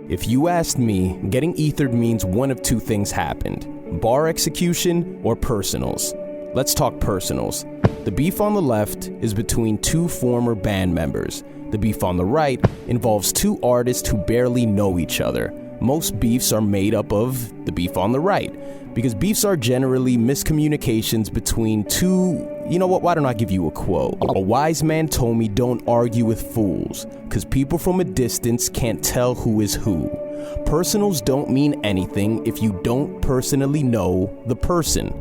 If you asked me, getting ethered means one of two things happened: bar execution or personals. Let's talk personals. The beef on the left is between two former band members. The beef on the right involves two artists who barely know each other. Most beefs are made up of the beef on the right, because beefs are generally miscommunications between two... You know what, why don't I give you a quote? A wise man told me don't argue with fools, because people from a distance can't tell who is who. Personals don't mean anything if you don't personally know the person,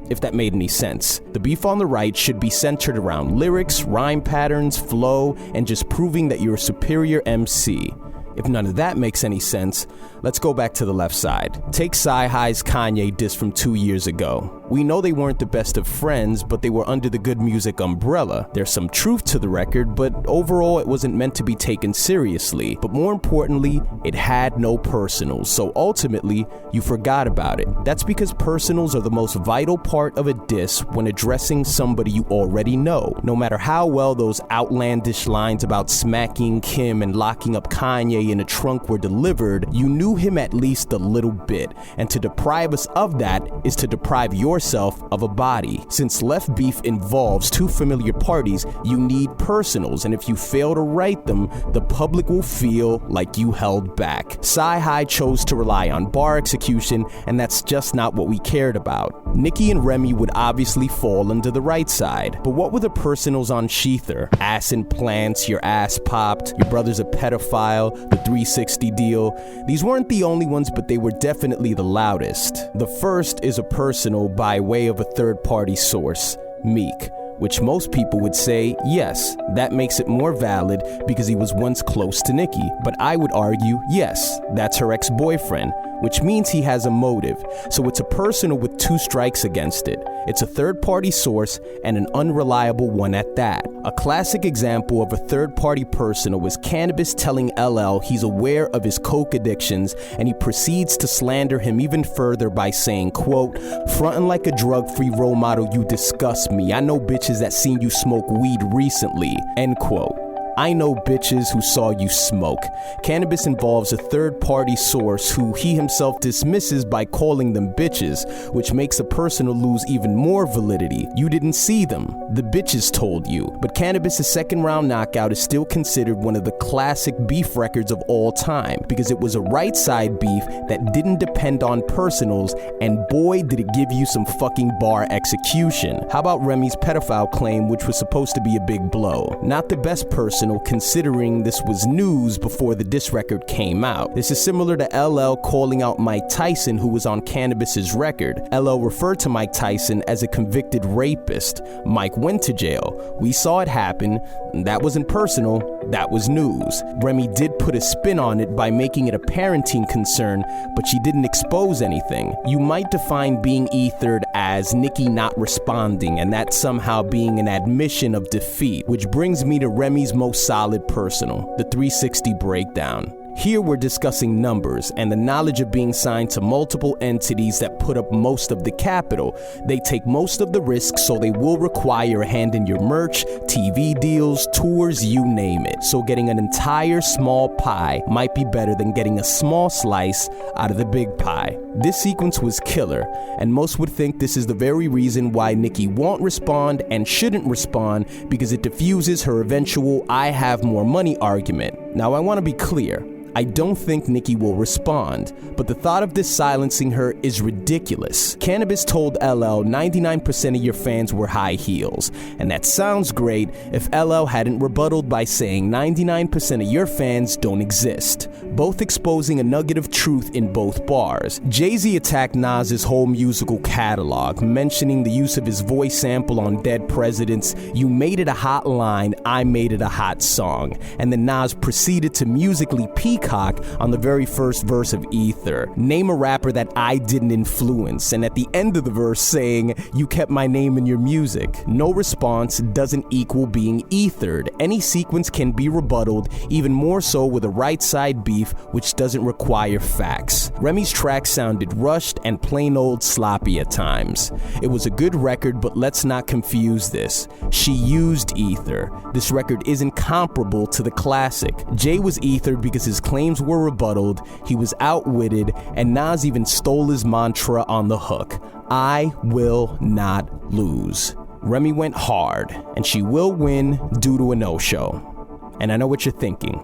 if that made any sense. The beef on the right should be centered around lyrics, rhyme patterns, flow, and just proving that you're a superior MC. If none of that makes any sense, let's go back to the left side. Take Sci-Hi's Kanye diss from 2 years ago. We know they weren't the best of friends, but they were under the good music umbrella. There's some truth to the record, but overall it wasn't meant to be taken seriously. But more importantly, it had no personals, so ultimately, you forgot about it. That's because personals are the most vital part of a diss when addressing somebody you already know. No matter how well those outlandish lines about smacking Kim and locking up Kanye in a trunk were delivered, you knew him at least a little bit, and to deprive us of that is to deprive yourself of a body. Since left beef involves two familiar parties, you need personals, and if you fail to write them, the public will feel like you held back. Sci-Hi chose to rely on bar execution, and that's just not what we cared about. Nicki and Remy would obviously fall under the right side, but what were the personals on Shethered? Ass implants, your ass popped, your brother's a pedophile, the 360 deal. These weren't the only ones, but they were definitely the loudest. The first is a personal by way of a third-party source, Meek, which most people would say, yes, that makes it more valid because he was once close to Nicki. But I would argue, yes, that's her ex-boyfriend, which means he has a motive. So it's a personal with two strikes against it. It's a third-party source and an unreliable one at that. A classic example of a third-party personal was Cannabis telling LL he's aware of his coke addictions, and he proceeds to slander him even further by saying, quote, "Frontin' like a drug-free role model, you disgust me. I know bitches that seen you smoke weed recently," end quote. I know bitches who saw you smoke. Cannabis involves a third-party source who he himself dismisses by calling them bitches, which makes a personal lose even more validity. You didn't see them. The bitches told you. But Cannabis' second-round knockout is still considered one of the classic beef records of all time, because it was a right-side beef that didn't depend on personals, and boy did it give you some fucking bar execution. How about Remy's pedophile claim, which was supposed to be a big blow? Not the best personal, considering this was news before the diss record came out. This is similar to LL calling out Mike Tyson, who was on Cannabis's record. LL referred to Mike Tyson as a convicted rapist. Mike went to jail. We saw it happen. That wasn't personal, that was news. Remy did put a spin on it by making it a parenting concern, but she didn't expose anything. You might define being ethered as Nicki not responding, and that somehow being an admission of defeat, which brings me to Remy's most solid personal, the 360 breakdown. Here we're discussing numbers and the knowledge of being signed to multiple entities that put up most of the capital. They take most of the risk, so they will require a hand in your merch, TV deals, tours, you name it. So getting an entire small pie might be better than getting a small slice out of the big pie. This sequence was killer, and most would think this is the very reason why Nicki won't respond and shouldn't respond, because it diffuses her eventual "I have more money" argument. Now I want to be clear. I don't think Nicki will respond, but the thought of this silencing her is ridiculous. Cannabis told LL 99% of your fans were high heels, and that sounds great if LL hadn't rebutted by saying 99% of your fans don't exist, both exposing a nugget of truth in both bars. Jay-Z attacked Nas's whole musical catalog, mentioning the use of his voice sample on Dead Presidents, "You made it a hot line, I made it a hot song," and then Nas proceeded to musically peacock Peacock on the very first verse of Ether. Name a rapper that I didn't influence, and at the end of the verse saying, you kept my name in your music. No response doesn't equal being ethered. Any sequence can be rebutted, even more so with a right side beef, which doesn't require facts. Remy's track sounded rushed and plain old sloppy at times. It was a good record, but let's not confuse this. She used ether. This record isn't comparable to the classic. Jay was ethered because his claims were rebutted, he was outwitted, and Nas even stole his mantra on the hook. I will not lose. Remy went hard, and she will win due to a no-show. And I know what you're thinking.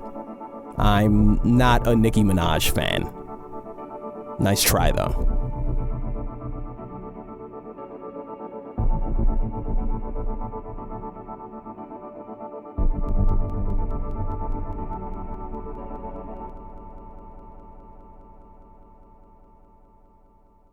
I'm not a Nicki Minaj fan. Nice try, though.